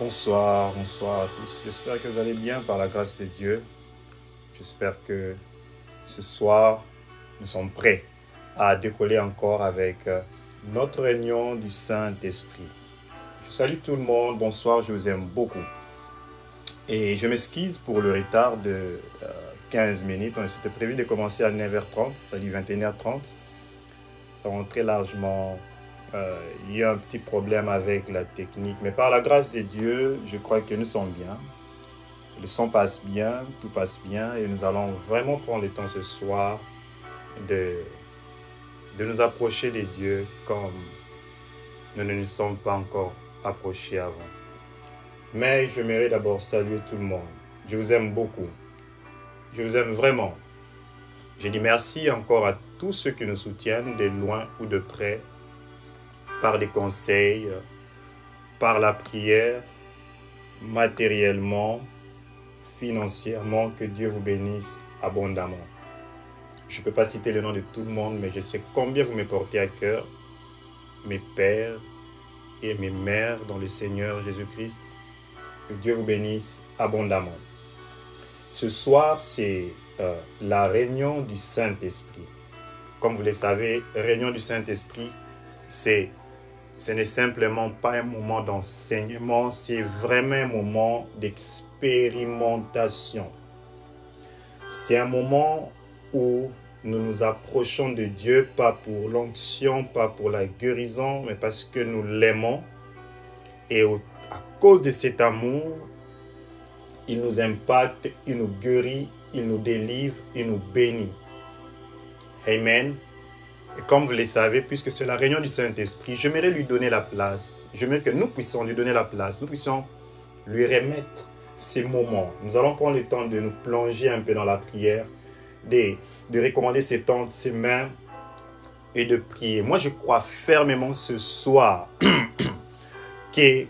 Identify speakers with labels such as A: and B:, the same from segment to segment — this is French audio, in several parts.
A: Bonsoir, bonsoir à tous. J'espère que vous allez bien par la grâce de Dieu. J'espère que ce soir, nous sommes prêts à décoller encore avec notre réunion du Saint-Esprit. Je salue tout le monde. Bonsoir, je vous aime beaucoup. Et je m'excuse pour le retard de 15 minutes. On s'était prévu de commencer à 9h30, c'est-à-dire 21h30. Ça rentrait largement... il y a un petit problème avec la technique, mais par la grâce de Dieu, je crois que nous sommes bien. Le son passe bien, tout passe bien, et nous allons vraiment prendre le temps ce soir de nous approcher de Dieu comme nous ne nous sommes pas encore approchés avant. Mais j'aimerais d'abord saluer tout le monde. Je vous aime beaucoup. Je vous aime vraiment. Je dis merci encore à tous ceux qui nous soutiennent, de loin ou de près, par des conseils, par la prière, matériellement, financièrement, que Dieu vous bénisse abondamment. Je ne peux pas citer le nom de tout le monde, mais je sais combien vous me portez à cœur, mes pères et mes mères dans le Seigneur Jésus-Christ. Que Dieu vous bénisse abondamment. Ce soir, c'est la réunion du Saint-Esprit. Comme vous le savez, réunion du Saint-Esprit, ce n'est simplement pas un moment d'enseignement, c'est vraiment un moment d'expérimentation. C'est un moment où nous nous approchons de Dieu, pas pour l'onction, pas pour la guérison, mais parce que nous l'aimons. Et à cause de cet amour, il nous impacte, il nous guérit, il nous délivre, il nous bénit. Amen. Et comme vous le savez, puisque c'est la réunion du Saint-Esprit, j'aimerais lui donner la place. J'aimerais que nous puissions lui donner la place. Nous puissions lui remettre ces moments. Nous allons prendre le temps de nous plonger un peu dans la prière, de recommander ses temps, ses mains et de prier. Moi, je crois fermement ce soir que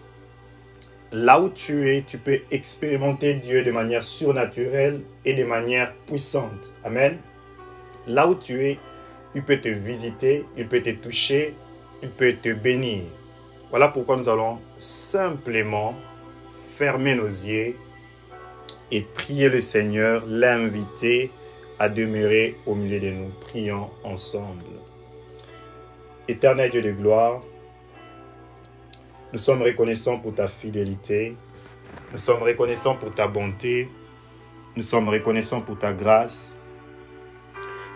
A: là où tu es, tu peux expérimenter Dieu de manière surnaturelle et de manière puissante. Amen. Là où tu es, il peut te visiter, il peut te toucher, il peut te bénir. Voilà pourquoi nous allons simplement fermer nos yeux et prier le Seigneur, l'inviter à demeurer au milieu de nous. Prions ensemble. Éternel Dieu de gloire, nous sommes reconnaissants pour ta fidélité, nous sommes reconnaissants pour ta bonté, nous sommes reconnaissants pour ta grâce.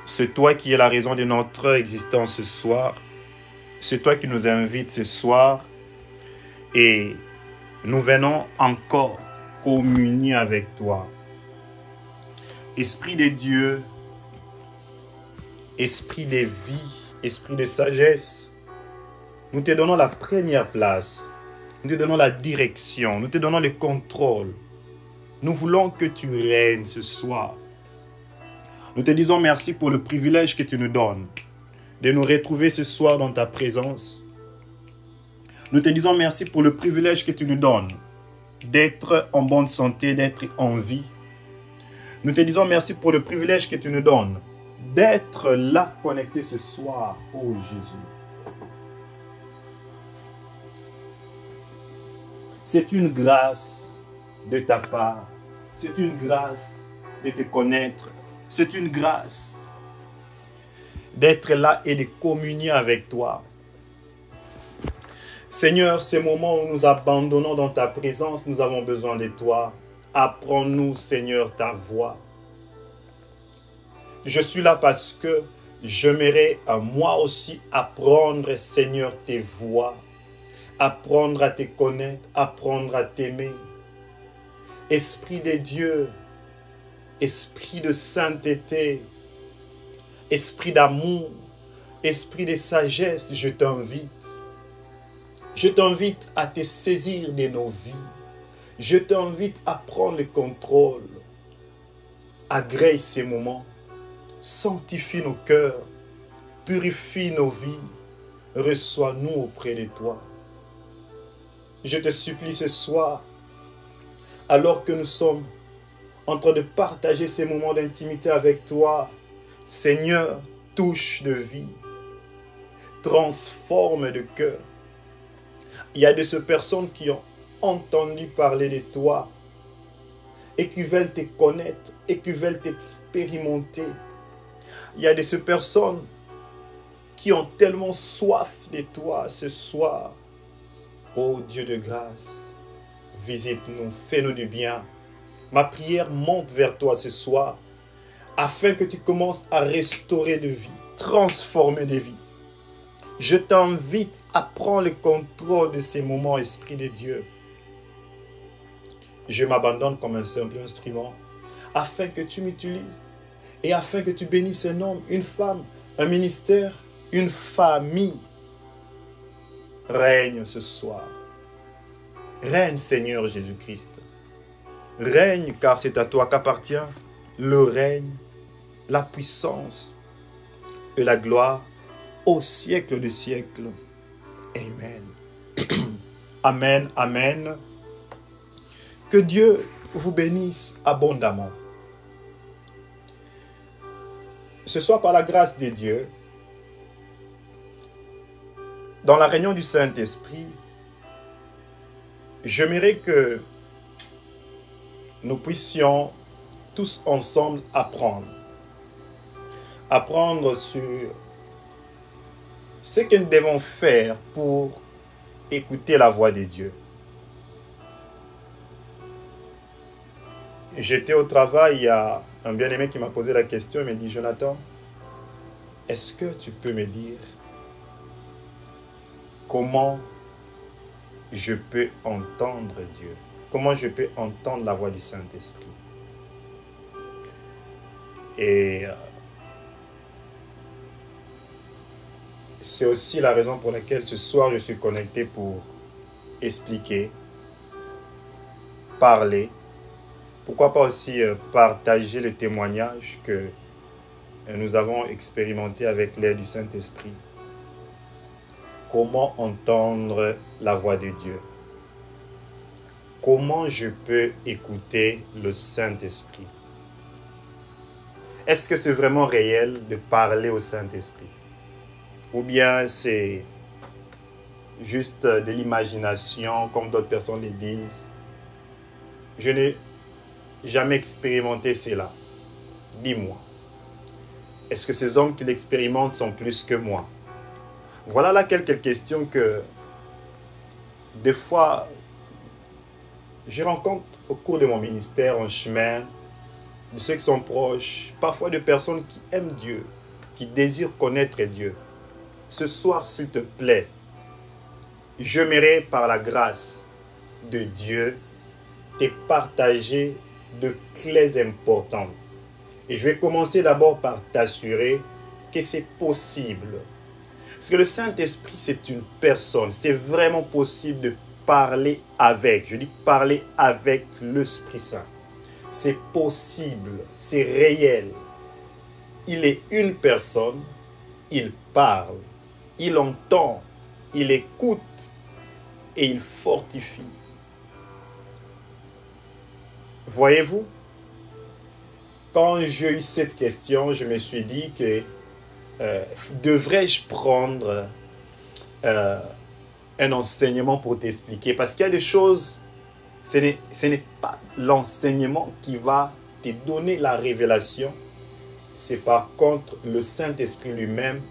A: C'est toi qui es la raison de notre existence ce soir. C'est toi qui nous invites ce soir. Et nous venons encore communier avec toi. Esprit de Dieu, Esprit de vie, Esprit de sagesse, nous te donnons la première place. Nous te donnons la direction. Nous te donnons le contrôle. Nous voulons que tu règnes ce soir. Nous te disons merci pour le privilège que tu nous donnes de nous retrouver ce soir dans ta présence. Nous te disons merci pour le privilège que tu nous donnes d'être en bonne santé, d'être en vie. Nous te disons merci pour le privilège que tu nous donnes d'être là connecté ce soir, oh Jésus. C'est une grâce de ta part. C'est une grâce de te connaître. C'est une grâce d'être là et de communier avec toi. Seigneur, ces moments où nous abandonnons dans ta présence, nous avons besoin de toi. Apprends-nous, Seigneur, ta voix. Je suis là parce que j'aimerais moi aussi apprendre, Seigneur, tes voix. Apprendre à te connaître, apprendre à t'aimer. Esprit de Dieu, Esprit de sainteté, Esprit d'amour, Esprit de sagesse, je t'invite. Je t'invite à te saisir de nos vies. Je t'invite à prendre le contrôle. Agrée ces moments. Sanctifie nos cœurs. Purifie nos vies. Reçois-nous auprès de toi. Je te supplie ce soir, alors que nous sommes en train de partager ces moments d'intimité avec toi, Seigneur, touche de vie, transforme de cœur. Il y a de ces personnes qui ont entendu parler de toi et qui veulent te connaître et qui veulent t'expérimenter. Il y a des personnes qui ont tellement soif de toi ce soir. Ô Dieu de grâce, visite-nous, fais-nous du bien. Ma prière monte vers toi ce soir afin que tu commences à restaurer de vie, transformer de vie. Je t'invite à prendre le contrôle de ces moments, Esprit de Dieu. Je m'abandonne comme un simple instrument afin que tu m'utilises et afin que tu bénisses un homme, une femme, un ministère, une famille. Règne ce soir. Règne, Seigneur Jésus-Christ. Règne, car c'est à toi qu'appartient le règne, la puissance et la gloire au siècle des siècles. Amen. Amen, amen. Que Dieu vous bénisse abondamment. Ce soir, par la grâce de Dieu, dans la réunion du Saint-Esprit, j'aimerais que nous puissions tous ensemble apprendre. Apprendre sur ce que nous devons faire pour écouter la voix de Dieu. J'étais au travail, il y a un bien-aimé qui m'a posé la question, il m'a dit, Jonathan, est-ce que tu peux me dire comment je peux entendre Dieu? Comment je peux entendre la voix du Saint-Esprit? Et c'est aussi la raison pour laquelle ce soir je suis connecté pour expliquer, parler. Pourquoi pas aussi partager le témoignage que nous avons expérimenté avec l'aide du Saint-Esprit. Comment entendre la voix de Dieu? Comment je peux écouter le Saint-Esprit? Est-ce que c'est vraiment réel de parler au Saint-Esprit? Ou bien c'est juste de l'imagination, comme d'autres personnes le disent? Je n'ai jamais expérimenté cela. Dis-moi. Est-ce que ces hommes qui l'expérimentent sont plus que moi? Voilà là quelques questions que des fois je rencontre au cours de mon ministère en chemin, de ceux qui sont proches, parfois de personnes qui aiment Dieu, qui désirent connaître Dieu. Ce soir, s'il te plaît, j'aimerais par la grâce de Dieu te partager de clés importantes. Et je vais commencer d'abord par t'assurer que c'est possible. Parce que le Saint-Esprit, c'est une personne. C'est vraiment possible de parler avec. Je dis parler avec l'Esprit Saint. C'est possible, c'est réel. Il est une personne, il parle, il entend, il écoute et il fortifie. Voyez-vous, quand j'ai eu cette question, je me suis dit que devrais-je prendre un enseignement pour t'expliquer? Parce qu'il y a des choses, ce n'est pas l'enseignement qui va te donner la révélation. C'est par contre le Saint-Esprit lui-même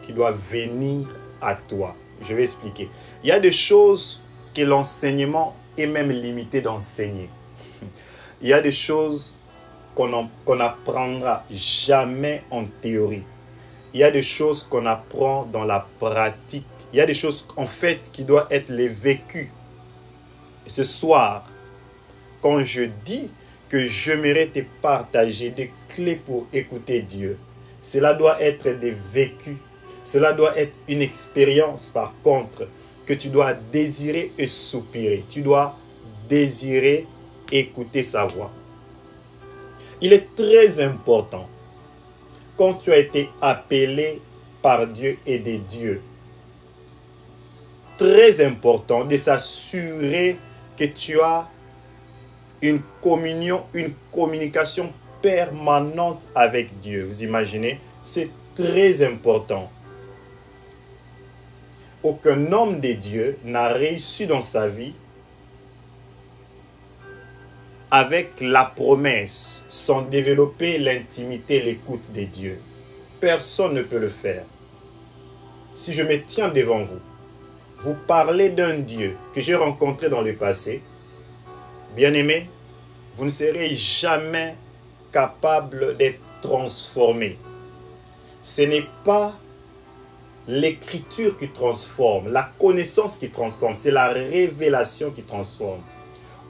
A: qui doit venir à toi. Je vais expliquer. Il y a des choses que l'enseignement est même limité d'enseigner. Il y a des choses qu'on n'apprendra jamais en théorie. Il y a des choses qu'on apprend dans la pratique. Il y a des choses en fait qui doivent être les vécues. Ce soir, quand je dis que j'aimerais te partager des clés pour écouter Dieu, cela doit être des vécus. Cela doit être une expérience par contre que tu dois désirer et soupirer. Tu dois désirer écouter sa voix. Il est très important quand tu as été appelé par Dieu et des dieux. Très important de s'assurer que tu as une communion, une communication permanente avec Dieu. Vous imaginez? C'est très important. Aucun homme de Dieu n'a réussi dans sa vie avec la promesse, sans développer l'intimité, l'écoute de Dieu, personne ne peut le faire. Si je me tiens devant vous, vous parlez d'un Dieu que j'ai rencontré dans le passé, bien-aimé, vous ne serez jamais capable d'être transformé. Ce n'est pas l'écriture qui transforme, la connaissance qui transforme, c'est la révélation qui transforme.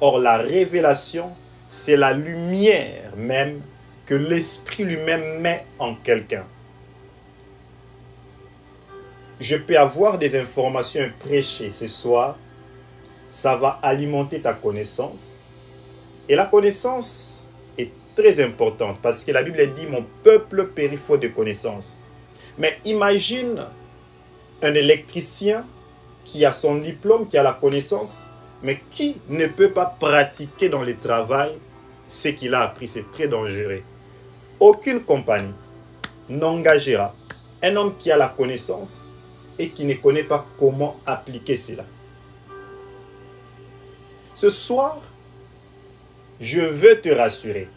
A: Or, la révélation, c'est la lumière même que l'Esprit lui-même met en quelqu'un. Je peux avoir des informations prêchées ce soir, ça va alimenter ta connaissance. Et la connaissance est très importante parce que la Bible dit « Mon peuple périt faute de connaissance ». Mais imagine un électricien qui a son diplôme, qui a la connaissance, mais qui ne peut pas pratiquer dans le travail ce qu'il a appris. C'est très dangereux. Aucune compagnie n'engagera un homme qui a la connaissance et qui ne connaît pas comment appliquer cela. Ce soir, je veux te rassurer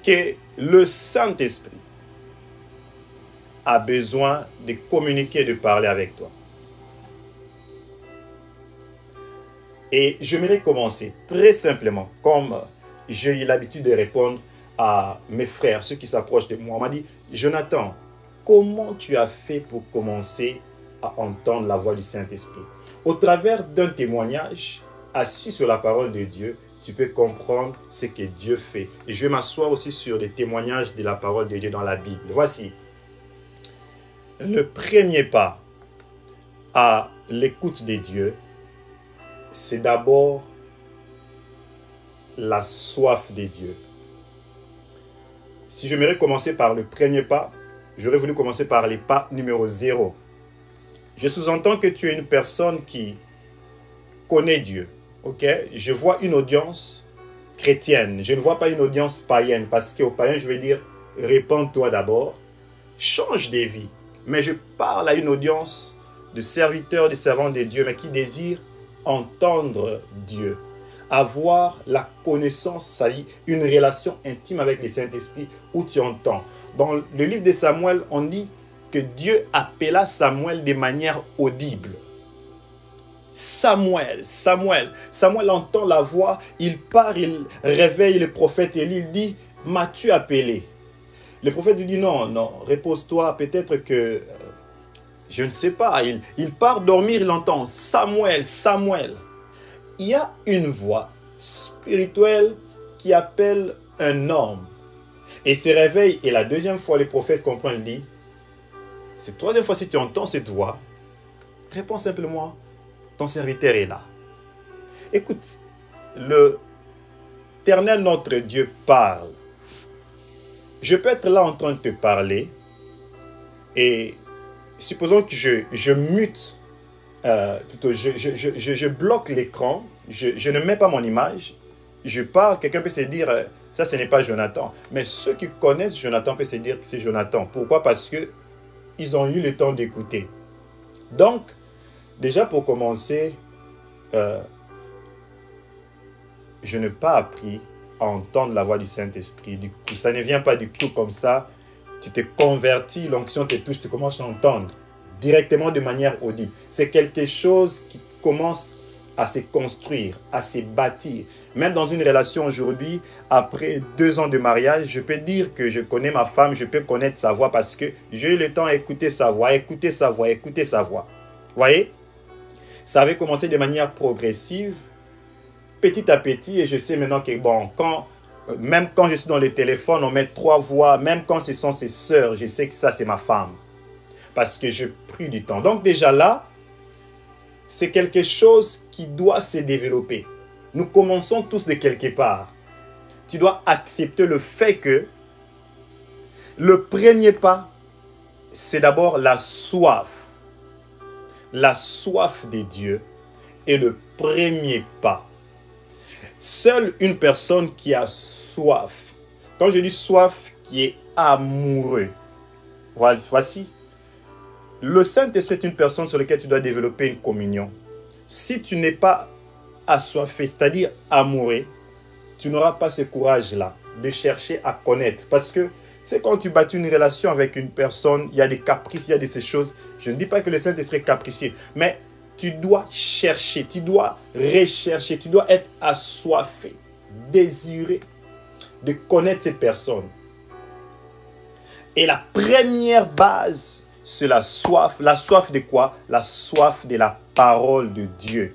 A: que le Saint-Esprit a besoin de communiquer, de parler avec toi. Et j'aimerais commencer très simplement, comme j'ai eu l'habitude de répondre à mes frères, ceux qui s'approchent de moi. On m'a dit, Jonathan, comment tu as fait pour commencer à entendre la voix du Saint-Esprit? Au travers d'un témoignage, assis sur la parole de Dieu, tu peux comprendre ce que Dieu fait. Et je vais m'asseoir aussi sur des témoignages de la parole de Dieu dans la Bible. Voici. Le premier pas à l'écoute de Dieu, c'est d'abord la soif de Dieu. Si j'aimerais commencer par le premier pas, j'aurais voulu commencer par les pas numéro 0. Je sous-entends que tu es une personne qui connaît Dieu. Ok? Je vois une audience chrétienne. Je ne vois pas une audience païenne parce qu'au païen, je vais dire, répands-toi d'abord, change de vie. Mais je parle à une audience de serviteurs, de servants de Dieu, mais qui désirent entendre Dieu, avoir la connaissance, c'est-à-dire une relation intime avec le Saint-Esprit où tu entends. Dans le livre de Samuel, on dit que Dieu appela Samuel de manière audible. Samuel entend la voix, il part, il réveille le prophète Élie, il dit, m'as-tu appelé? Le prophète lui dit, non, repose-toi, peut-être que, je ne sais pas, il part dormir, il entend, Samuel. Il y a une voix spirituelle qui appelle un homme. Et se réveille, et la deuxième fois, le prophète comprend, il dit, cette troisième fois, si tu entends cette voix, réponds simplement, ton serviteur est là. Écoute, l'Éternel notre Dieu parle. Je peux être là en train de te parler et supposons que je mute, plutôt je bloque l'écran, je ne mets pas mon image, je parle, quelqu'un peut se dire, ça ce n'est pas Jonathan. Mais ceux qui connaissent Jonathan peuvent se dire que c'est Jonathan. Pourquoi? Parce qu'ils ont eu le temps d'écouter. Donc, déjà pour commencer, je n'ai pas appris à entendre la voix du Saint-Esprit. Du coup, ça ne vient pas du coup comme ça. Tu te convertis, l'onction te touche, tu commences à entendre directement de manière audible. C'est quelque chose qui commence à se construire, à se bâtir. Même dans une relation aujourd'hui, après 2 ans de mariage, je peux dire que je connais ma femme, je peux connaître sa voix parce que j'ai eu le temps d'écouter sa voix, écouter sa voix. Vous voyez? Ça avait commencé de manière progressive, petit à petit, et je sais maintenant que, bon, même quand je suis dans le téléphone, on met 3 voix, même quand ce sont ses sœurs, je sais que ça, c'est ma femme. Parce que j'ai pris du temps. Donc déjà là, c'est quelque chose qui doit se développer. Nous commençons tous de quelque part. Tu dois accepter le fait que le premier pas, c'est d'abord la soif. La soif de Dieu est le premier pas. Seule une personne qui a soif, quand je dis soif, qui est amoureux, voici, le Saint-Esprit est une personne sur laquelle tu dois développer une communion. Si tu n'es pas assoiffé, c'est-à-dire amoureux, tu n'auras pas ce courage-là de chercher à connaître. Parce que c'est quand tu bâtis une relation avec une personne, il y a des caprices, il y a de ces choses. Je ne dis pas que le Saint-Esprit est capricieux, mais tu dois chercher, tu dois rechercher, tu dois être assoiffé, désiré de connaître cette personne. Et la première base, c'est la soif. La soif de quoi? La soif de la parole de Dieu.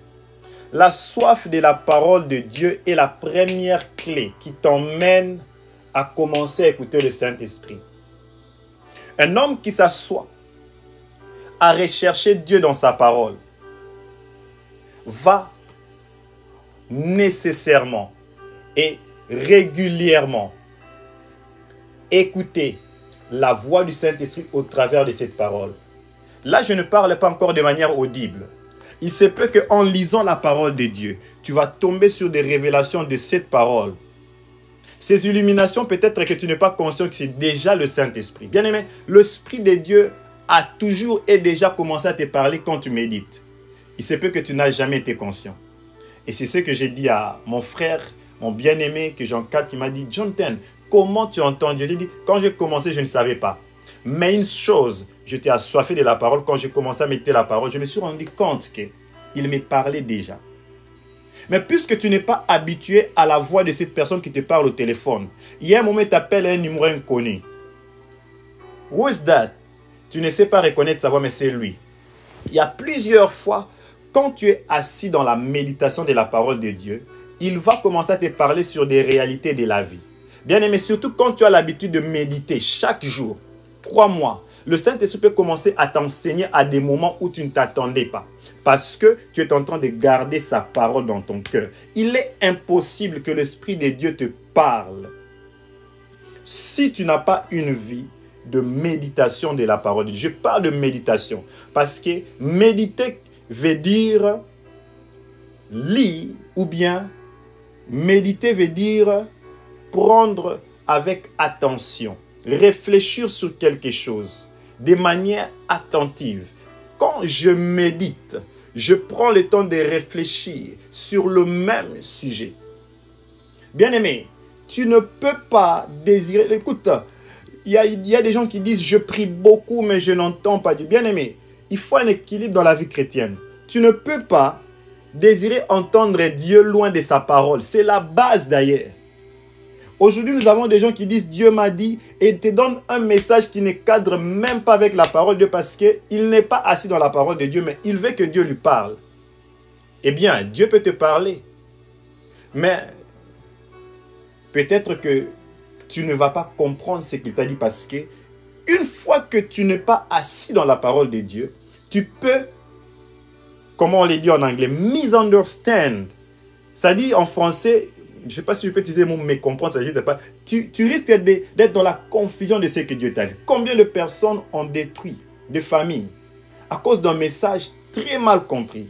A: La soif de la parole de Dieu est la première clé qui t'emmène à commencer à écouter le Saint-Esprit. Un homme qui s'assoit à rechercher Dieu dans sa parole va nécessairement et régulièrement écouter la voix du Saint-Esprit au travers de cette parole. Là, je ne parle pas encore de manière audible. Il se peut qu'en lisant la parole de Dieu, tu vas tomber sur des révélations de cette parole. Ces illuminations, peut-être que tu n'es pas conscient que c'est déjà le Saint-Esprit. Bien aimé, l'Esprit de Dieu a toujours et déjà commencé à te parler quand tu médites. Il se peut que tu n'as jamais été conscient. Et c'est ce que j'ai dit à mon frère, mon bien-aimé, que j'encadre, qui m'a dit, Jonathan, comment tu entends Dieu? J'ai dit, quand j'ai commencé, je ne savais pas. Mais une chose, j'étais assoiffé de la parole. Quand j'ai commencé à méditer la parole, je me suis rendu compte qu'il me parlait déjà. Mais puisque tu n'es pas habitué à la voix de cette personne qui te parle au téléphone, il y a un moment où tu appelles un numéro inconnu. Who is that? Tu ne sais pas reconnaître sa voix, mais c'est lui. Il y a plusieurs fois, quand tu es assis dans la méditation de la parole de Dieu, il va commencer à te parler sur des réalités de la vie. Bien aimé, surtout quand tu as l'habitude de méditer chaque jour, crois-moi, le Saint-Esprit peut commencer à t'enseigner à des moments où tu ne t'attendais pas. Parce que tu es en train de garder sa parole dans ton cœur. Il est impossible que l'Esprit de Dieu te parle si tu n'as pas une vie de méditation de la parole de Dieu. Je parle de méditation parce que méditer veut dire lire, ou bien méditer veut dire prendre avec attention, réfléchir sur quelque chose de manière attentive. Quand je médite, je prends le temps de réfléchir sur le même sujet. Bien-aimé, tu ne peux pas désirer... Écoute, il y a des gens qui disent « je prie beaucoup, mais je n'entends pas Dieu ». Bien-aimé, il faut un équilibre dans la vie chrétienne. Tu ne peux pas désirer entendre Dieu loin de sa parole. C'est la base d'ailleurs. Aujourd'hui, nous avons des gens qui disent « Dieu m'a dit » et ils te donnent un message qui ne cadre même pas avec la parole de Dieu parce qu'il n'est pas assis dans la parole de Dieu, mais il veut que Dieu lui parle. Eh bien, Dieu peut te parler. Mais peut-être que tu ne vas pas comprendre ce qu'il t'a dit parce que une fois que tu n'es pas assis dans la parole de Dieu, tu peux, comment on le dit en anglais, misunderstand. Ça dit en français... Je ne sais pas si je peux utiliser le mot mécomprendre, ça n'existe pas. Tu risques d'être dans la confusion de ce que Dieu t'a dit. Combien de personnes ont détruit des familles à cause d'un message très mal compris?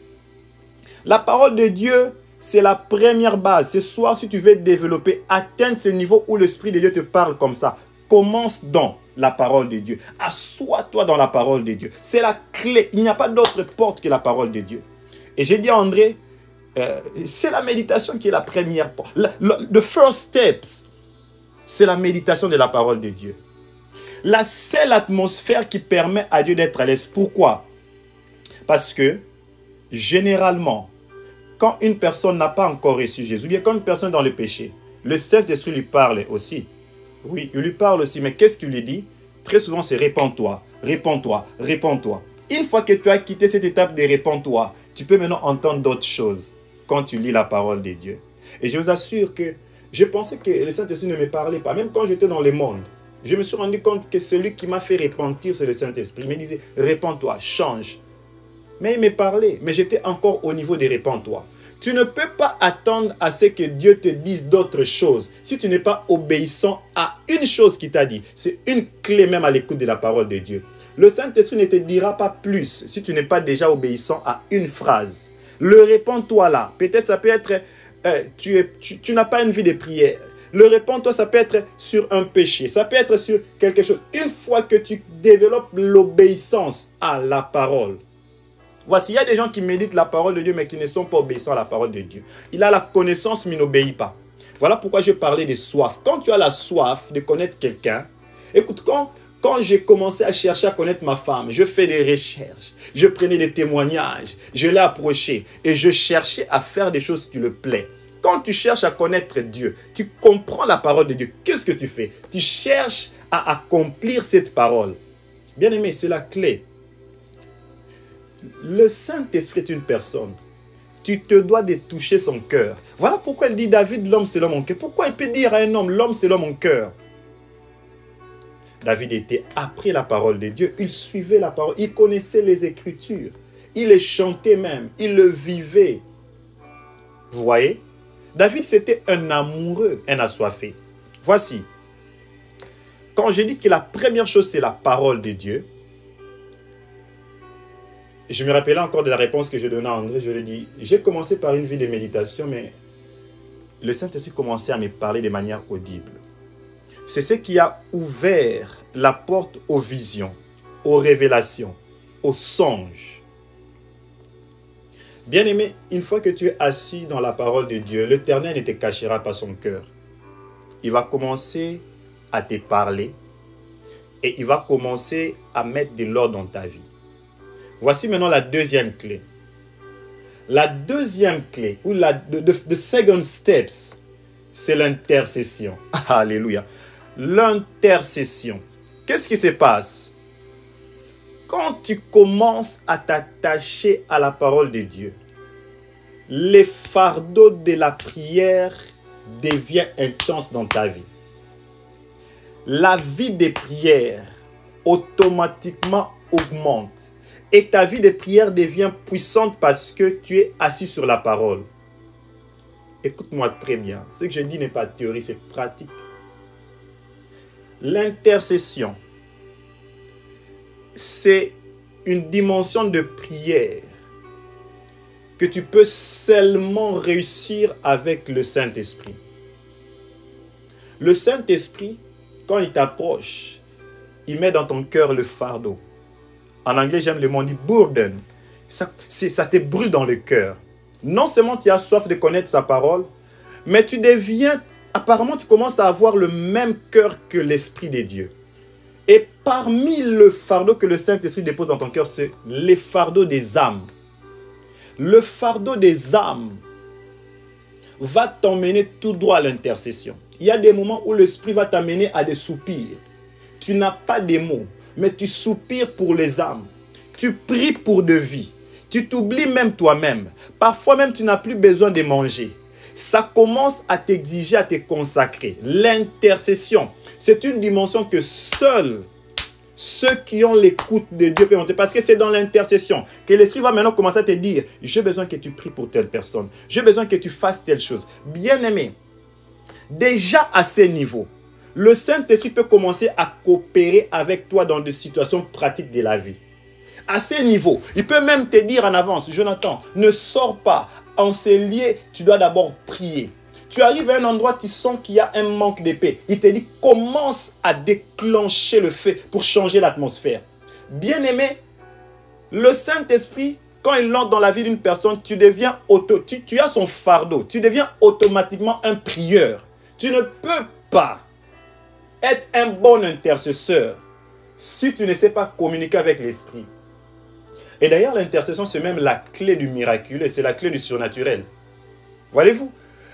A: La parole de Dieu, c'est la première base. Ce soir, si tu veux développer, atteindre ce niveau où l'Esprit de Dieu te parle comme ça, commence dans la parole de Dieu. Assois-toi dans la parole de Dieu. C'est la clé. Il n'y a pas d'autre porte que la parole de Dieu. Et j'ai dit à André, c'est la méditation qui est la première porte. The first steps, c'est la méditation de la parole de Dieu. La seule atmosphère qui permet à Dieu d'être à l'aise. Pourquoi? Parce que, généralement, quand une personne n'a pas encore reçu Jésus, ou bien quand une personne est dans le péché, le Saint-Esprit lui parle aussi. Oui, il lui parle aussi, mais qu'est-ce qu'il lui dit? Très souvent, c'est « répands-toi, répands-toi, répands-toi ». Une fois que tu as quitté cette étape de « répands-toi », tu peux maintenant entendre d'autres choses quand tu lis la parole de Dieu. Et je vous assure que je pensais que le Saint-Esprit ne me parlait pas. Même quand j'étais dans le monde, je me suis rendu compte que celui qui m'a fait repentir, c'est le Saint-Esprit. Il me disait, répands-toi, change. Mais il me parlait, mais j'étais encore au niveau de répands-toi. Tu ne peux pas attendre à ce que Dieu te dise d'autres choses si tu n'es pas obéissant à une chose qu'il t'a dit. C'est une clé même à l'écoute de la parole de Dieu. Le Saint-Esprit ne te dira pas plus si tu n'es pas déjà obéissant à une phrase. Le répands-toi là, peut-être ça peut être, tu n'as pas une vie de prière. Le répands-toi, ça peut être sur un péché, ça peut être sur quelque chose. Une fois que tu développes l'obéissance à la parole. Voici, il y a des gens qui méditent la parole de Dieu mais qui ne sont pas obéissants à la parole de Dieu. Il a la connaissance mais il n'obéit pas. Voilà pourquoi je parlais de soif. Quand tu as la soif de connaître quelqu'un, écoute, quand j'ai commencé à chercher à connaître ma femme, je fais des recherches, je prenais des témoignages, je l'ai approché et je cherchais à faire des choses qui lui plaisent. Quand tu cherches à connaître Dieu, tu comprends la parole de Dieu. Qu'est-ce que tu fais? Tu cherches à accomplir cette parole. Bien-aimé, c'est la clé. Le Saint-Esprit est une personne. Tu te dois de toucher son cœur. Voilà pourquoi il dit David, l'homme c'est l'homme en cœur. Pourquoi il peut dire à un homme, l'homme c'est l'homme en cœur? David était après la parole de Dieu. Il suivait la parole. Il connaissait les Écritures. Il les chantait même. Il le vivait. Vous voyez? David, c'était un amoureux, un assoiffé. Voici. Quand je dis que la première chose, c'est la parole de Dieu, je me rappelais encore de la réponse que je donnais à André. Je lui ai dit, j'ai commencé par une vie de méditation, mais le Saint-Esprit commençait à me parler de manière audible. C'est ce qui a ouvert la porte aux visions, aux révélations, aux songes. Bien-aimé, une fois que tu es assis dans la parole de Dieu, l'Éternel ne te cachera pas son cœur. Il va commencer à te parler et il va commencer à mettre de l'ordre dans ta vie. Voici maintenant la deuxième clé. La deuxième clé, ou the second steps, c'est l'intercession. Alléluia. L'intercession. Qu'est-ce qui se passe? Quand tu commences à t'attacher à la parole de Dieu, les fardeaux de la prière devient intense dans ta vie. La vie de prière automatiquement augmente. Et ta vie de prière devient puissante parce que tu es assis sur la parole. Écoute-moi très bien. Ce que je dis n'est pas théorie, c'est pratique. L'intercession, c'est une dimension de prière que tu peux seulement réussir avec le Saint-Esprit. Le Saint-Esprit, quand il t'approche, il met dans ton cœur le fardeau. En anglais, j'aime le mot dit burden. Ça te brûle dans le cœur. Non seulement tu as soif de connaître sa parole, mais tu deviens, apparemment tu commences à avoir le même cœur que l'Esprit de Dieu. Et parmi le fardeau que le Saint-Esprit dépose dans ton cœur, c'est le fardeau des âmes. Le fardeau des âmes va t'emmener tout droit à l'intercession. Il y a des moments où l'Esprit va t'amener à des soupirs. Tu n'as pas de mots, mais tu soupires pour les âmes. Tu pries pour de vie. Tu t'oublies même toi-même. Parfois même, tu n'as plus besoin de manger. Ça commence à t'exiger, à te consacrer. L'intercession, c'est une dimension que seuls ceux qui ont l'écoute de Dieu peuvent monter. Parce que c'est dans l'intercession que l'Esprit va maintenant commencer à te dire, j'ai besoin que tu pries pour telle personne. J'ai besoin que tu fasses telle chose. Bien-aimé, déjà à ce niveau, le Saint-Esprit peut commencer à coopérer avec toi dans des situations pratiques de la vie. À ce niveau, il peut même te dire en avance, Jonathan, ne sors pas. En ces lieux, tu dois d'abord prier. Tu arrives à un endroit, tu sens qu'il y a un manque de paix. Il te dit, commence à déclencher le feu pour changer l'atmosphère. Bien-aimé, le Saint-Esprit, quand il entre dans la vie d'une personne, tu deviens tu as son fardeau. Tu deviens automatiquement un prieur. Tu ne peux pas être un bon intercesseur si tu ne sais pas communiquer avec l'Esprit. Et d'ailleurs, l'intercession, c'est même la clé du miraculeux, c'est la clé du surnaturel. Voyez-vous,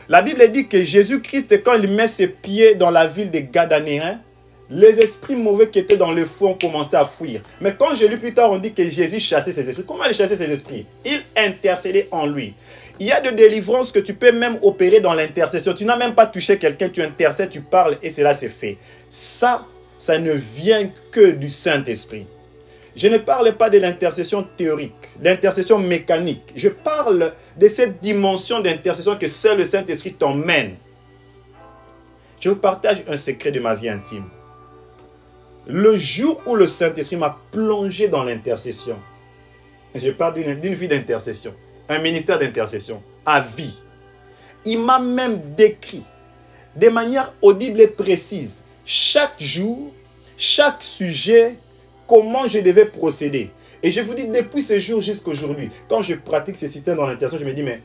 A: la Bible dit que Jésus-Christ, quand il met ses pieds dans la ville des Gadanéens, les esprits mauvais qui étaient dans le feu ont commencé à fuir. Mais quand j'ai lu plus tard, on dit que Jésus chassait ces esprits. Comment il chassait ces esprits? Il intercédait en lui. Il y a de délivrances que tu peux même opérer dans l'intercession. Tu n'as même pas touché quelqu'un, tu intercèdes, tu parles et cela c'est fait. Ça ne vient que du Saint-Esprit. Je ne parle pas de l'intercession théorique, l'intercession mécanique. Je parle de cette dimension d'intercession que seul le Saint-Esprit t'emmène. Je vous partage un secret de ma vie intime. Le jour où le Saint-Esprit m'a plongé dans l'intercession, je parle d'une vie d'intercession, un ministère d'intercession, à vie. Il m'a même décrit de manière audible et précise, chaque jour, chaque sujet, comment je devais procéder. Et je vous dis, depuis ce jour jusqu'à aujourd'hui, quand je pratique ce système dans l'intercession, je me dis, mais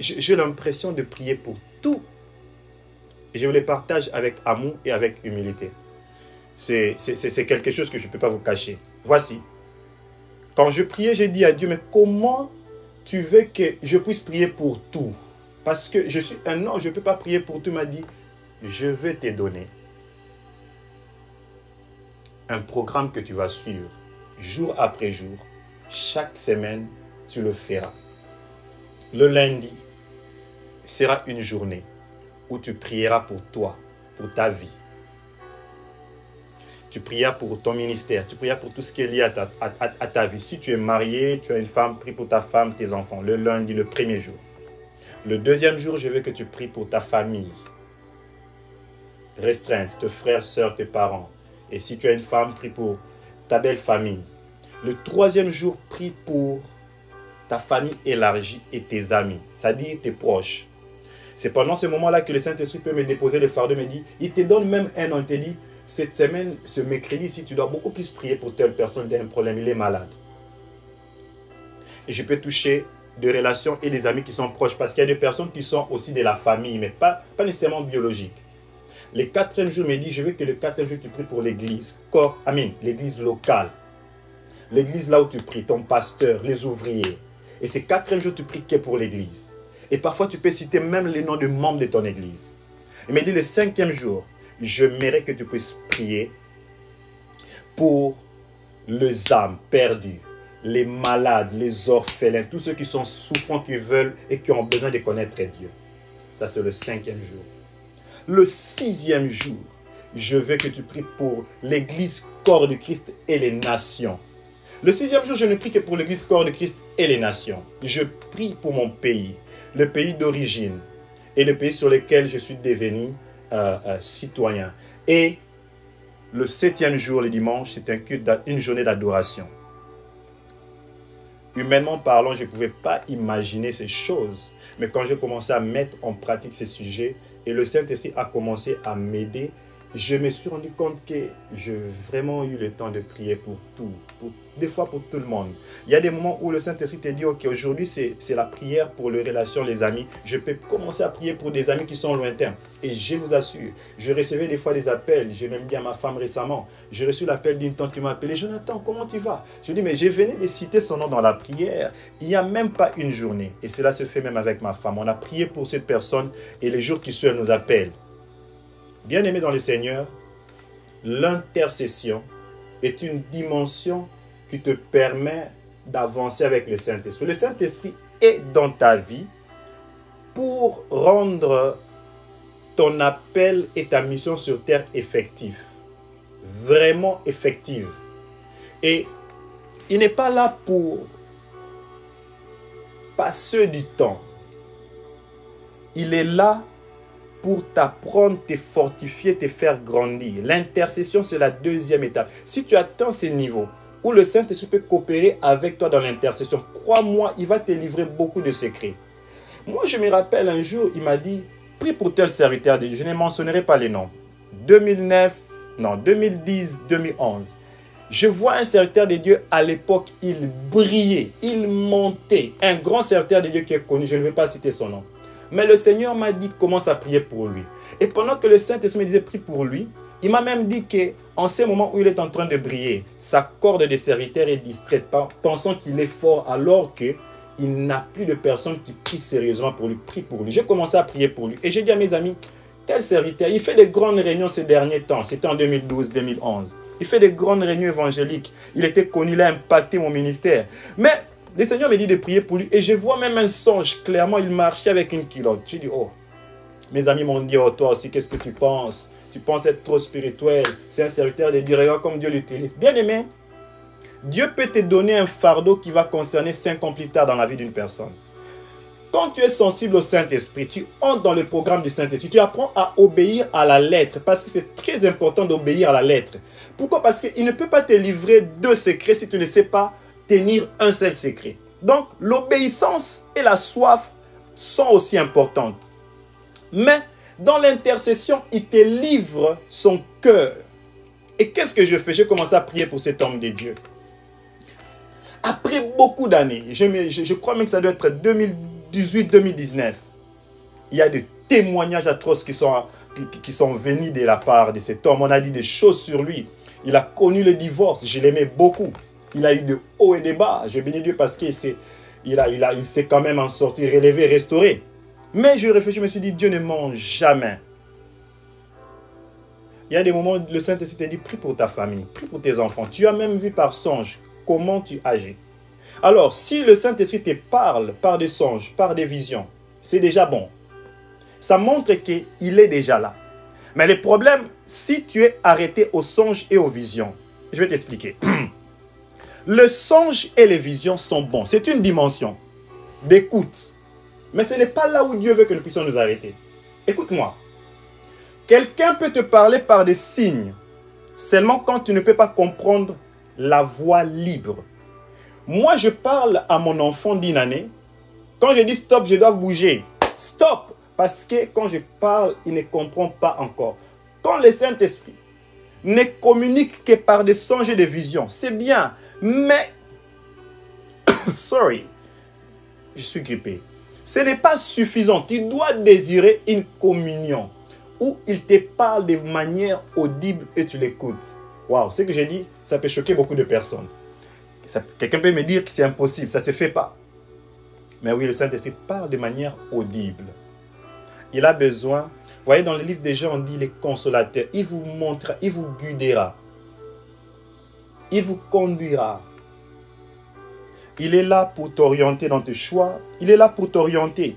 A: j'ai l'impression de prier pour tout. et je vous les partage avec amour et avec humilité. C'est quelque chose que je ne peux pas vous cacher. Voici. Quand je priais, j'ai dit à Dieu, mais comment tu veux que je puisse prier pour tout? Parce que je suis un homme, je ne peux pas prier pour tout. Il m'a dit, je vais te donner un programme que tu vas suivre jour après jour. Chaque semaine, tu le feras. Le lundi sera une journée où tu prieras pour toi, pour ta vie. Tu prieras pour ton ministère, tu prieras pour tout ce qui est lié à ta vie. Si tu es marié, tu as une femme, prie pour ta femme, tes enfants. Le lundi, le premier jour. Le deuxième jour, je veux que tu pries pour ta famille. Restreinte, tes frères, sœurs, tes parents. Et si tu as une femme, prie pour ta belle famille. Le troisième jour, prie pour ta famille élargie et tes amis, c'est-à-dire tes proches. C'est pendant ce moment-là que le Saint-Esprit peut me déposer le fardeau, me dit, il te donne même un, on te dit, cette semaine, ce mercredi, si tu dois beaucoup plus prier pour telle personne qui a un problème, il est malade. Et je peux toucher des relations et des amis qui sont proches, parce qu'il y a des personnes qui sont aussi de la famille, mais pas nécessairement biologiques. Le quatrième jour me dit, je veux que le quatrième jour tu pries pour l'église, l'église locale. L'église là où tu pries, ton pasteur, les ouvriers. Et ce quatrième jour, tu pries que pour l'église. Et parfois, tu peux citer même les noms de membres de ton église. Il me dit, le cinquième jour, je mérite que tu puisses prier pour les âmes perdues, les malades, les orphelins, tous ceux qui sont souffrants, qui veulent et qui ont besoin de connaître Dieu. Ça, c'est le cinquième jour. Le sixième jour, je veux que tu pries pour l'église corps de Christ et les nations. Le sixième jour, je ne prie que pour l'église corps de Christ et les nations. Je prie pour mon pays, le pays d'origine et le pays sur lequel je suis devenu citoyen. Et le septième jour, le dimanche, c'est un culte, une journée d'adoration. Humainement parlant, je ne pouvais pas imaginer ces choses. Mais quand j'ai commencé à mettre en pratique ces sujets et le Saint-Esprit a commencé à m'aider, je me suis rendu compte que j'ai vraiment eu le temps de prier pour tout, des fois pour tout le monde. Il y a des moments où le Saint-Esprit te dit, ok, aujourd'hui c'est la prière pour les relations, les amis. Je peux commencer à prier pour des amis qui sont lointains. Et je vous assure, je recevais des fois des appels. J'ai même dit à ma femme récemment, j'ai reçu l'appel d'une tante qui m'a appelé, Jonathan, comment tu vas? Je dis, mais je venais de citer son nom dans la prière. Il n'y a même pas une journée. Et cela se fait même avec ma femme. On a prié pour cette personne et les jours qui suivent, elle nous appelle. Bien-aimé dans le Seigneur, l'intercession est une dimension qui te permet d'avancer avec le Saint-Esprit. Le Saint-Esprit est dans ta vie pour rendre ton appel et ta mission sur terre effectifs, vraiment effective. Et il n'est pas là pour passer du temps. Il est là pour t'apprendre, te fortifier, te faire grandir. L'intercession, c'est la deuxième étape. Si tu atteins ce niveau où le Saint-Esprit peut coopérer avec toi dans l'intercession, crois-moi, il va te livrer beaucoup de secrets. Moi, je me rappelle un jour, il m'a dit, prie pour tel serviteur de Dieu. Je ne mentionnerai pas les noms. 2009, non, 2010, 2011. Je vois un serviteur de Dieu, à l'époque, il brillait, il montait. Un grand serviteur de Dieu qui est connu, je ne vais pas citer son nom. Mais le Seigneur m'a dit, commence à prier pour lui. Et pendant que le Saint-Esprit me disait, prie pour lui, il m'a même dit qu'en ce moment où il est en train de briller, sa corde de serviteur est distraite, pensant qu'il est fort, alors qu'il n'a plus de personnes qui prient sérieusement pour lui. Prie pour lui. J'ai commencé à prier pour lui. Et j'ai dit à mes amis, tel serviteur, il fait des grandes réunions ces derniers temps. C'était en 2012-2011. Il fait des grandes réunions évangéliques. Il était connu, il a impacté mon ministère. Mais le Seigneur me dit de prier pour lui. Et je vois même un songe. Clairement, il marchait avec une culotte. J'ai dit, oh, mes amis m'ont dit, oh, toi aussi, qu'est-ce que tu penses? Tu penses être trop spirituel. C'est un serviteur de Dieu. Regarde comme Dieu l'utilise. Bien aimé, Dieu peut te donner un fardeau qui va concerner 5 ans plus tard dans la vie d'une personne. Quand tu es sensible au Saint-Esprit, tu entres dans le programme du Saint-Esprit. Tu apprends à obéir à la lettre. Parce que c'est très important d'obéir à la lettre. Pourquoi? Parce qu'il ne peut pas te livrer 2 secrets si tu ne sais pas tenir un seul secret. Donc, l'obéissance et la soif sont aussi importantes. Mais, dans l'intercession, il te livre son cœur. Et qu'est-ce que je fais? J'ai commencé à prier pour cet homme de Dieu. Après beaucoup d'années, je crois même que ça doit être 2018-2019, il y a des témoignages atroces qui sont qui sont venues de la part de cet homme. On a dit des choses sur lui. Il a connu le divorce. Je l'aimais beaucoup. Il a eu de hauts et de bas. Je bénis Dieu parce qu'il s'est quand même en sorti, relevé, restauré. Mais je réfléchis, je me suis dit, Dieu ne ment jamais. Il y a des moments où le Saint-Esprit te dit, prie pour ta famille, prie pour tes enfants. Tu as même vu par songe comment tu agis. Alors, si le Saint-Esprit te parle par des songes, par des visions, c'est déjà bon. Ça montre qu'il est déjà là. Mais le problème, si tu es arrêté aux songes et aux visions, je vais t'expliquer. Le songe et les visions sont bons. C'est une dimension d'écoute. Mais ce n'est pas là où Dieu veut que nous puissions nous arrêter. Écoute-moi. Quelqu'un peut te parler par des signes, seulement quand tu ne peux pas comprendre la voix libre. Moi, je parle à mon enfant d'une année. Quand je dis stop, je dois bouger. Stop! Parce que quand je parle, il ne comprend pas encore. Quand le Saint-Esprit ne communique que par des songes et des visions, c'est bien. Mais, sorry, je suis grippé. Ce n'est pas suffisant. Tu dois désirer une communion où il te parle de manière audible et tu l'écoutes. Waouh, ce que j'ai dit, ça peut choquer beaucoup de personnes. Quelqu'un peut me dire que c'est impossible, ça ne se fait pas. Mais oui, le Saint-Esprit parle de manière audible. Il a besoin, vous voyez dans le livre des Jean, on dit les consolateurs. Il vous montrera, il vous guidera. Il vous conduira. Il est là pour t'orienter dans tes choix. Il est là pour t'orienter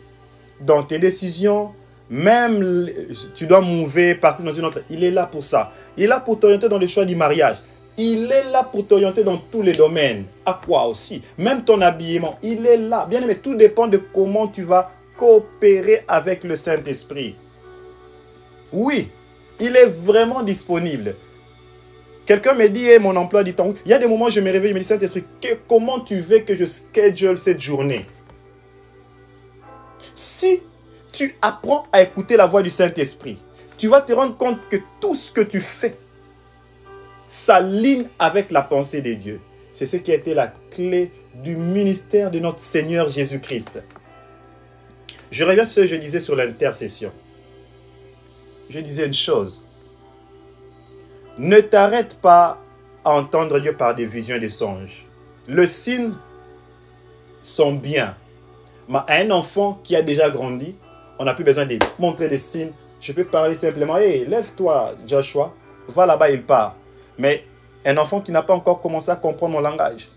A: dans tes décisions. Même tu dois mouver, partir dans une autre. Il est là pour ça. Il est là pour t'orienter dans le choix du mariage. Il est là pour t'orienter dans tous les domaines. À quoi aussi? Même ton habillement. Il est là. Bien aimé, tout dépend de comment tu vas coopérer avec le Saint-Esprit. Oui, il est vraiment disponible. Quelqu'un me dit, hey, mon emploi du temps. Il y a des moments où je me réveille, je me dis, Saint-Esprit, comment tu veux que je schedule cette journée? Si tu apprends à écouter la voix du Saint-Esprit, tu vas te rendre compte que tout ce que tu fais s'aligne avec la pensée de Dieu. C'est ce qui a été la clé du ministère de notre Seigneur Jésus-Christ. Je reviens sur ce que je disais sur l'intercession. Je disais une chose. Ne t'arrête pas à entendre Dieu par des visions et des songes. Les signes sont bien. Mais à un enfant qui a déjà grandi, on n'a plus besoin de montrer des signes. Je peux parler simplement, hey, lève-toi Joshua, va là-bas, il part. Mais un enfant qui n'a pas encore commencé à comprendre mon langage,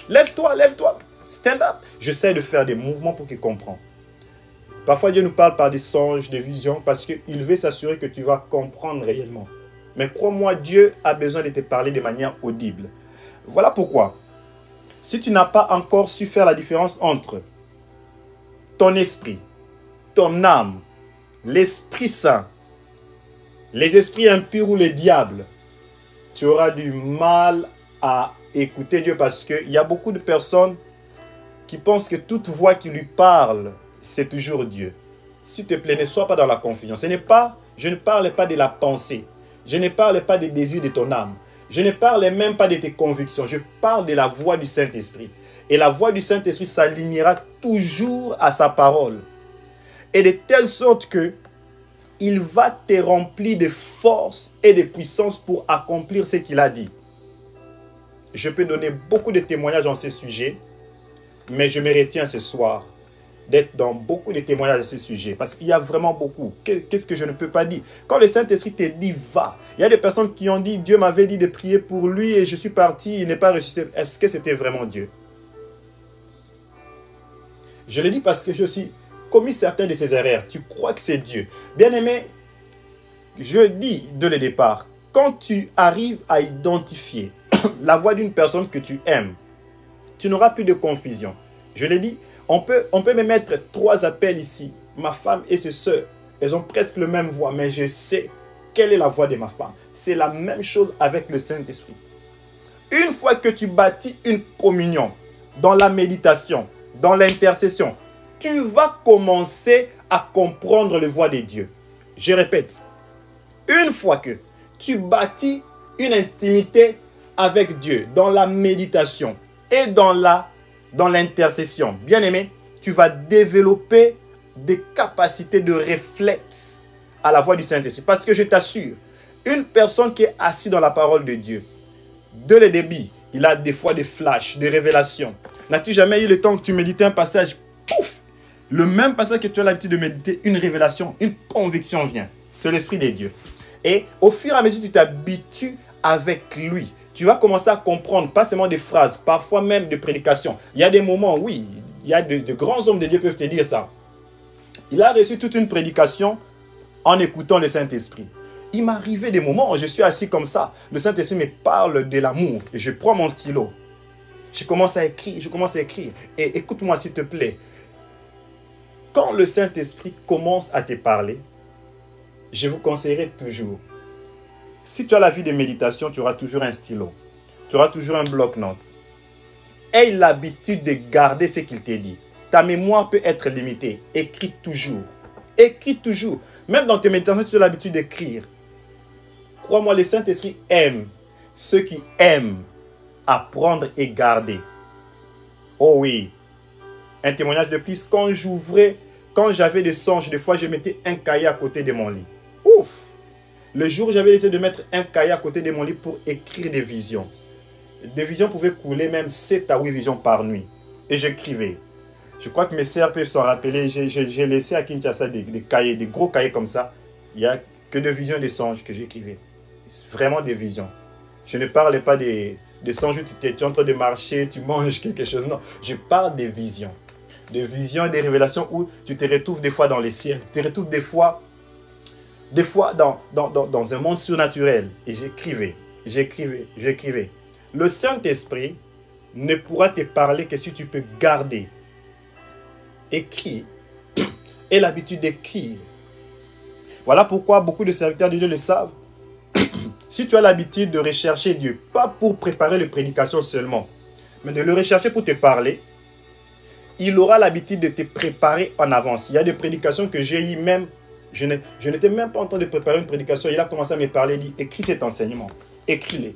A: lève-toi, lève-toi, stand up. J'essaie de faire des mouvements pour qu'il comprenne. Parfois Dieu nous parle par des songes, des visions, parce qu'il veut s'assurer que tu vas comprendre réellement. Mais crois-moi, Dieu a besoin de te parler de manière audible. Voilà pourquoi, si tu n'as pas encore su faire la différence entre ton esprit, ton âme, l'Esprit Saint, les esprits impurs ou les diables, tu auras du mal à écouter Dieu parce qu'il y a beaucoup de personnes qui pensent que toute voix qui lui parle, c'est toujours Dieu. S'il te plaît, ne sois pas dans la confusion. Je ne parle pas de la pensée. Je ne parle pas des désirs de ton âme. Je ne parle même pas de tes convictions. Je parle de la voix du Saint-Esprit. Et la voix du Saint-Esprit s'alignera toujours à sa parole. Et de telle sorte que il va te remplir de force et de puissance pour accomplir ce qu'il a dit. Je peux donner beaucoup de témoignages dans ces sujets, mais je me retiens ce soir d'être dans beaucoup de témoignages à ce sujet. Parce qu'il y a vraiment beaucoup. Qu'est-ce que je ne peux pas dire? Quand le Saint-Esprit te dit, va. Il y a des personnes qui ont dit, Dieu m'avait dit de prier pour lui et je suis parti, il n'est pas ressuscité. Est-ce que c'était vraiment Dieu? Je le dis parce que je suis commis certains de ces erreurs. Tu crois que c'est Dieu. Bien-aimé, je dis dès le départ, quand tu arrives à identifier la voix d'une personne que tu aimes, tu n'auras plus de confusion. Je l'ai dit, on peut me mettre 3 appels ici. Ma femme et ses soeurs, elles ont presque la même voix, mais je sais quelle est la voix de ma femme. C'est la même chose avec le Saint-Esprit. Une fois que tu bâtis une communion dans la méditation, dans l'intercession, tu vas commencer à comprendre les voix de Dieu. Je répète, une fois que tu bâtis une intimité avec Dieu dans la méditation et dans l'intercession, bien aimé, tu vas développer des capacités de réflexe à la voix du Saint-Esprit. Parce que je t'assure, une personne qui est assise dans la parole de Dieu, dès le début, il a des fois des flashs, des révélations. N'as-tu jamais eu le temps que tu méditais un passage, pouf, le même passage que tu as l'habitude de méditer, une révélation, une conviction vient. C'est l'Esprit de Dieu. Et au fur et à mesure que tu t'habitues avec lui, tu vas commencer à comprendre, pas seulement des phrases, parfois même des prédications. Il y a des moments, oui, il y a de grands hommes de Dieu peuvent te dire ça. Il a reçu toute une prédication en écoutant le Saint-Esprit. Il m'est arrivé des moments où je suis assis comme ça. Le Saint-Esprit me parle de l'amour et je prends mon stylo. Je commence à écrire, Et écoute-moi s'il te plaît. Quand le Saint-Esprit commence à te parler, je vous conseillerais toujours, si tu as la vie de méditation, tu auras toujours un stylo. Tu auras toujours un bloc-notes. Aie l'habitude de garder ce qu'il te dit. Ta mémoire peut être limitée. Écris toujours. Écris toujours. Même dans tes méditations, tu as l'habitude d'écrire. Crois-moi, le Saint-Esprit aime ceux qui aiment apprendre et garder. Oh oui. Un témoignage de plus, quand j'avais des songes, des fois je mettais un cahier à côté de mon lit. Ouf! Le jour où j'avais essayé de mettre un cahier à côté de mon lit pour écrire des visions. Des visions pouvaient couler même 7 à 8 visions par nuit. Et j'écrivais. Je crois que mes sœurs peuvent s'en rappeler. J'ai laissé à Kinshasa des cahiers, des gros cahiers comme ça. Il n'y a que de visions et des songes que j'écrivais. Vraiment des visions. Je ne parlais pas des songes où tu es en train de marcher, tu manges quelque chose. Non, je parle des visions. Des visions et des révélations où tu te retrouves des fois dans les ciels. Tu te retrouves des fois dans un monde surnaturel. Et j'écrivais. Le Saint-Esprit ne pourra te parler que si tu peux garder. Écrire. Et l'habitude d'écrire. Voilà pourquoi beaucoup de serviteurs de Dieu le savent. Si tu as l'habitude de rechercher Dieu, pas pour préparer les prédications seulement, mais de le rechercher pour te parler, il aura l'habitude de te préparer en avance. Il y a des prédications que j'ai eues même, je n'étais même pas en train de préparer une prédication. Il a commencé à me parler, il dit, écris cet enseignement, écris-les.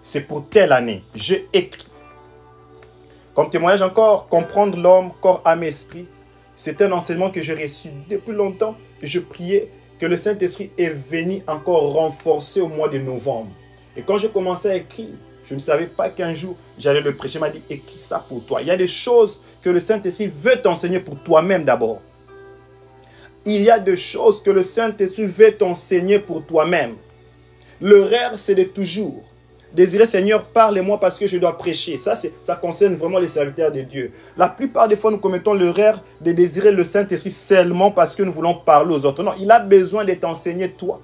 A: C'est pour telle année, je écris. Comme témoignage encore, comprendre l'homme, corps, âme, esprit, c'est un enseignement que j'ai reçu depuis longtemps. Je priais que le Saint-Esprit est venu encore renforcer au mois de novembre. Et quand je commençais à écrire, je ne savais pas qu'un jour, j'allais le prêcher. Il m'a dit, écris ça pour toi. Il y a des choses que le Saint-Esprit veut t'enseigner pour toi-même d'abord. Il y a des choses que le Saint-Esprit veut t'enseigner pour toi-même. Le rêve, c'est de toujours désirer, Seigneur, parle-moi parce que je dois prêcher. Ça concerne vraiment les serviteurs de Dieu. La plupart des fois, nous commettons l'erreur de désirer le Saint-Esprit seulement parce que nous voulons parler aux autres. Non, il a besoin de t'enseigner toi.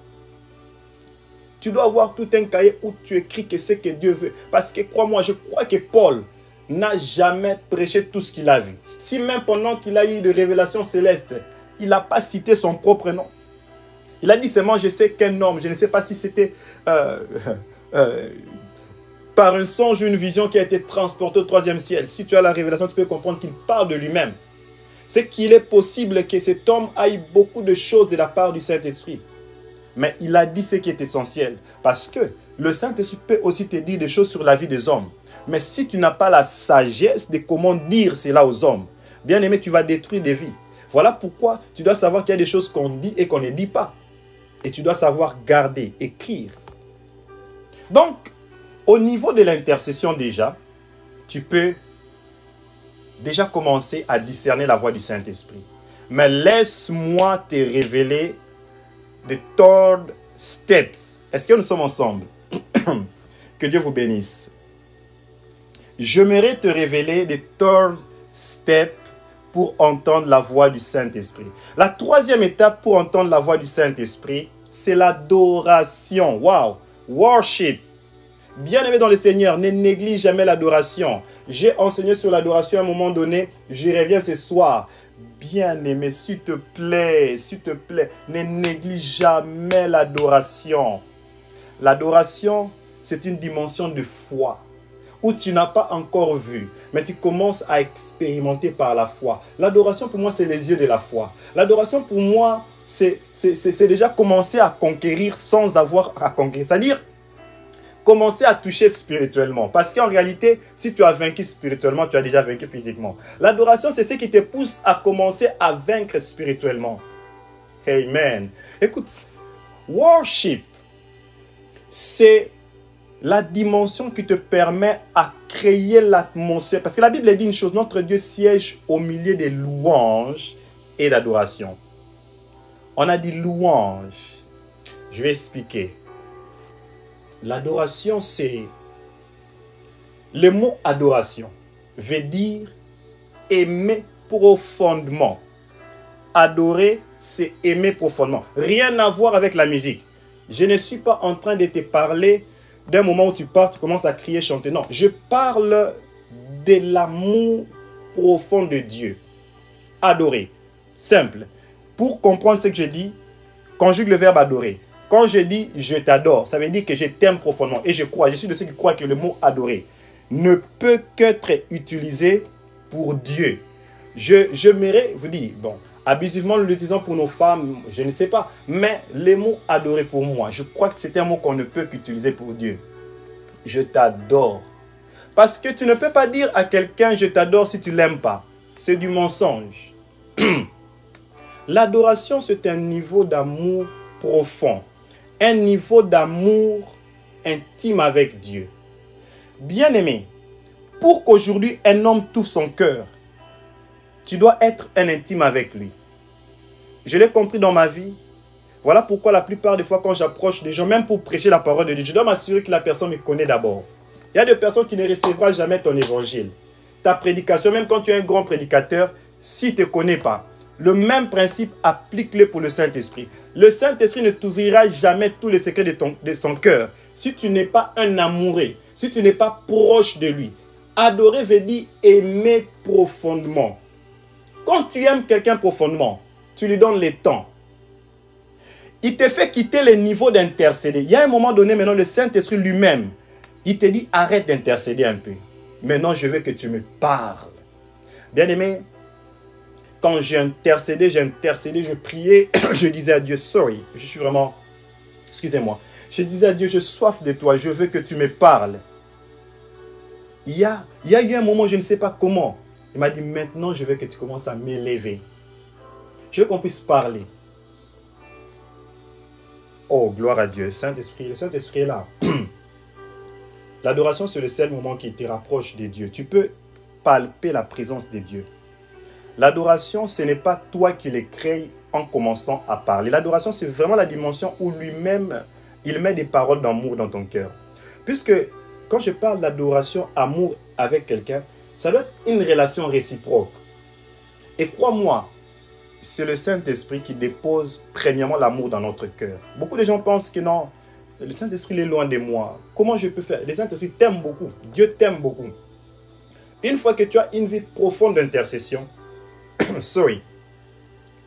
A: Tu dois avoir tout un cahier où tu écris que c'est que Dieu veut. Parce que crois-moi, je crois que Paul n'a jamais prêché tout ce qu'il a vu. Si même pendant qu'il a eu des révélations célestes, il n'a pas cité son propre nom. Il a dit seulement, je sais qu'un homme, je ne sais pas si c'était par un songe ou une vision qui a été transportée au 3e ciel. Si tu as la révélation, tu peux comprendre qu'il parle de lui-même. C'est qu'il est possible que cet homme aille beaucoup de choses de la part du Saint-Esprit. Mais il a dit ce qui est essentiel. Parce que le Saint-Esprit peut aussi te dire des choses sur la vie des hommes. Mais si tu n'as pas la sagesse de comment dire cela aux hommes, bien aimé, tu vas détruire des vies. Voilà pourquoi tu dois savoir qu'il y a des choses qu'on dit et qu'on ne dit pas. Et tu dois savoir garder, écrire. Donc, au niveau de l'intercession déjà, tu peux déjà commencer à discerner la voix du Saint-Esprit. Mais laisse-moi te révéler the third steps. Est-ce que nous sommes ensemble? Que Dieu vous bénisse. J'aimerais te révéler the third step pour entendre la voix du Saint-Esprit. La 3e étape pour entendre la voix du Saint-Esprit, c'est l'adoration. Wow! Worship. Bien-aimé dans le Seigneur, ne néglige jamais l'adoration. J'ai enseigné sur l'adoration à un moment donné. Je reviens ce soir. Bien-aimé, s'il te plaît, ne néglige jamais l'adoration. L'adoration, c'est une dimension de foi où tu n'as pas encore vu, mais tu commences à expérimenter par la foi. L'adoration, pour moi, c'est les yeux de la foi. L'adoration, pour moi, c'est déjà commencer à conquérir sans avoir à conquérir. C'est-à-dire, commencer à toucher spirituellement. Parce qu'en réalité, si tu as vaincu spirituellement, tu as déjà vaincu physiquement. L'adoration, c'est ce qui te pousse à commencer à vaincre spirituellement. Amen. Écoute, worship, c'est la dimension qui te permet à créer l'atmosphère. Parce que la Bible dit une chose, notre Dieu siège au milieu des louanges et d'adoration. On a dit louange. Je vais expliquer. L'adoration, c'est... Le mot adoration veut dire aimer profondément. Adorer, c'est aimer profondément. Rien à voir avec la musique. Je ne suis pas en train de te parler d'un moment où tu pars, tu commences à crier, chanter. Non, je parle de l'amour profond de Dieu. Adorer. Simple. Pour comprendre ce que je dis, conjugue le verbe adorer. Quand je dis je t'adore, ça veut dire que je t'aime profondément. Et je crois, je suis de ceux qui croient que le mot adorer ne peut qu'être utilisé pour Dieu. J'aimerais vous dire, bon, abusivement nous l'utilisons pour nos femmes, je ne sais pas. Mais les mots adorer pour moi, je crois que c'est un mot qu'on ne peut qu'utiliser pour Dieu. Je t'adore. Parce que tu ne peux pas dire à quelqu'un je t'adore si tu ne l'aimes pas. C'est du mensonge. L'adoration, c'est un niveau d'amour profond. Un niveau d'amour intime avec Dieu. Bien-aimé, pour qu'aujourd'hui un homme touche son cœur, tu dois être un intime avec lui. Je l'ai compris dans ma vie. Voilà pourquoi la plupart des fois quand j'approche des gens, même pour prêcher la parole de Dieu, je dois m'assurer que la personne me connaît d'abord. Il y a des personnes qui ne recevront jamais ton évangile. Ta prédication, même quand tu es un grand prédicateur, s'il ne te connaît pas, le même principe applique-le pour le Saint-Esprit. Le Saint-Esprit ne t'ouvrira jamais tous les secrets de son cœur. Si tu n'es pas un amoureux, si tu n'es pas proche de lui. Adorer veut dire aimer profondément. Quand tu aimes quelqu'un profondément, tu lui donnes le temps. Il te fait quitter le niveau d'intercéder. Il y a un moment donné, maintenant, le Saint-Esprit lui-même, il te dit, arrête d'intercéder un peu. Maintenant, je veux que tu me parles. Bien-aimé, quand j'ai intercédé, je priais, je disais à Dieu, sorry, je suis vraiment, excusez-moi. Je disais à Dieu, j'ai soif de toi, je veux que tu me parles. Il y a eu un moment, je ne sais pas comment. Il m'a dit, maintenant, je veux que tu commences à m'élever. Je veux qu'on puisse parler. Oh, gloire à Dieu, Saint-Esprit, le Saint-Esprit est là. L'adoration, c'est le seul moment qui te rapproche de Dieu. Tu peux palper la présence de Dieu. L'adoration, ce n'est pas toi qui le crée en commençant à parler. L'adoration, c'est vraiment la dimension où lui-même, il met des paroles d'amour dans ton cœur. Puisque quand je parle d'adoration, amour avec quelqu'un, ça doit être une relation réciproque. Et crois-moi, c'est le Saint-Esprit qui dépose premièrement l'amour dans notre cœur. Beaucoup de gens pensent que non, le Saint-Esprit est loin de moi. Comment je peux faire? Le Saint-Esprit t'aime beaucoup. Dieu t'aime beaucoup. Une fois que tu as une vie profonde d'intercession, sorry,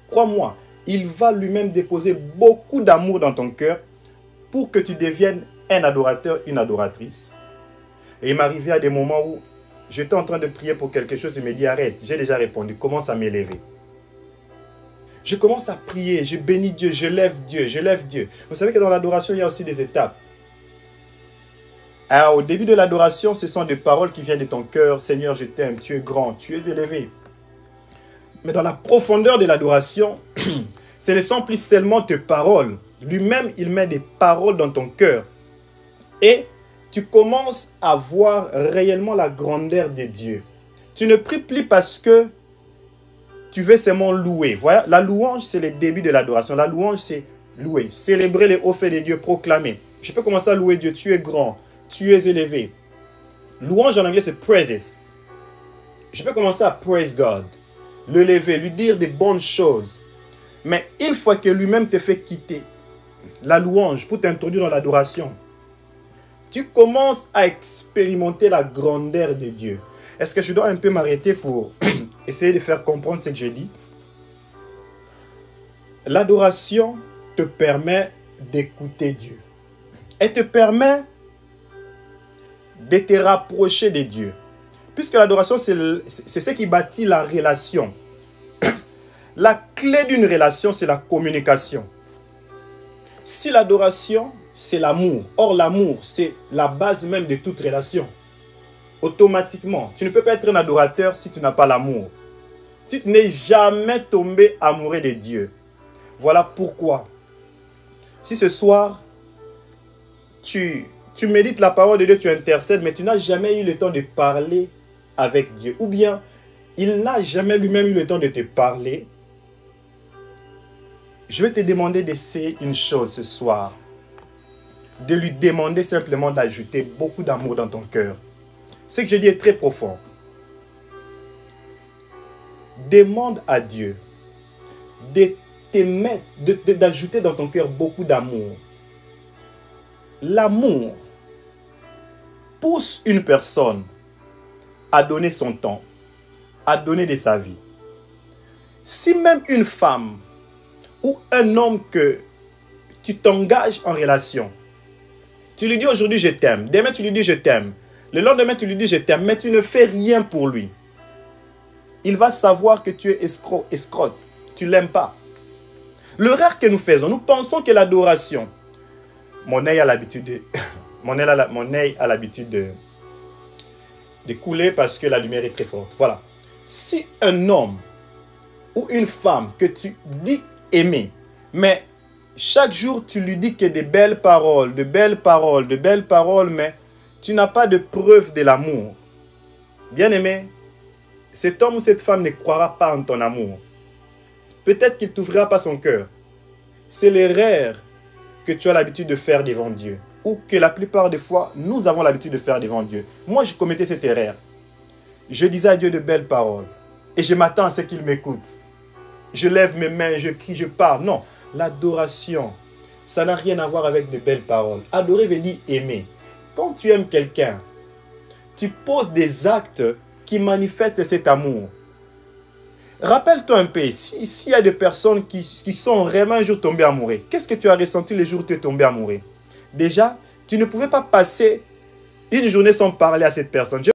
A: crois-moi, il va lui-même déposer beaucoup d'amour dans ton cœur pour que tu deviennes un adorateur, une adoratrice. Et il m'arrivait à des moments où j'étais en train de prier pour quelque chose, il me dit arrête, j'ai déjà répondu, commence à m'élever. Je commence à prier, je bénis Dieu, je lève Dieu, je lève Dieu. Vous savez que dans l'adoration, il y a aussi des étapes. Alors, au début de l'adoration, ce sont des paroles qui viennent de ton cœur. Seigneur, je t'aime, tu es grand, tu es élevé. Mais dans la profondeur de l'adoration, ce ne sont plus seulement tes paroles. Lui-même, il met des paroles dans ton cœur. Et tu commences à voir réellement la grandeur de Dieu. Tu ne pries plus parce que tu veux seulement louer. Voilà, la louange, c'est le début de l'adoration. La louange, c'est louer, célébrer les hauts faits de Dieu, proclamer. Je peux commencer à louer Dieu. Tu es grand, tu es élevé. Louange en anglais, c'est praises. Je peux commencer à praise God, le lever, lui dire des bonnes choses. Mais une fois que lui-même te fait quitter la louange pour t'introduire dans l'adoration, tu commences à expérimenter la grandeur de Dieu. Est-ce que je dois un peu m'arrêter pour essayer de faire comprendre ce que je dis? L'adoration te permet d'écouter Dieu. Elle te permet de te rapprocher de Dieu. Puisque l'adoration, c'est ce qui bâtit la relation. La clé d'une relation, c'est la communication. Si l'adoration, c'est l'amour. Or, l'amour, c'est la base même de toute relation. Automatiquement, tu ne peux pas être un adorateur si tu n'as pas l'amour. Si tu n'es jamais tombé amoureux de Dieu. Voilà pourquoi, si ce soir, tu médites la parole de Dieu, tu intercèdes, mais tu n'as jamais eu le temps de parler avec Dieu, ou bien il n'a jamais lui-même eu le temps de te parler, je vais te demander d'essayer une chose ce soir, de lui demander simplement d'ajouter beaucoup d'amour dans ton cœur. Ce que je dis est très profond. Demande à Dieu d'ajouter dans ton cœur beaucoup d'amour. L'amour pousse une personne à donner son temps, à donner de sa vie. Si même une femme ou un homme que tu t'engages en relation, tu lui dis aujourd'hui je t'aime, demain tu lui dis je t'aime, le lendemain tu lui dis je t'aime, mais tu ne fais rien pour lui, il va savoir que tu es escrotte, tu ne l'aimes pas. L'erreur que nous faisons, nous pensons que l'adoration, mon œil a l'habitude de couler parce que la lumière est très forte. Voilà. Si un homme ou une femme que tu dis aimer, mais chaque jour tu lui dis que de belles paroles, mais tu n'as pas de preuve de l'amour. Bien aimé, cet homme ou cette femme ne croira pas en ton amour. Peut-être qu'il ne t'ouvrira pas son cœur. C'est l'erreur que tu as l'habitude de faire devant Dieu. Ou que la plupart des fois, nous avons l'habitude de faire devant Dieu. Moi, je commettais cette erreur. Je disais à Dieu de belles paroles. Et je m'attends à ce qu'il m'écoute. Je lève mes mains, je crie, je parle. Non, l'adoration, ça n'a rien à voir avec de belles paroles. Adorer veut dire aimer. Quand tu aimes quelqu'un, tu poses des actes qui manifestent cet amour. Rappelle-toi un peu, s'il y a des personnes qui sont vraiment un jour tombées amoureuses, qu'est-ce que tu as ressenti le jour où tu es tombé amoureux? Déjà, tu ne pouvais pas passer une journée sans parler à cette personne.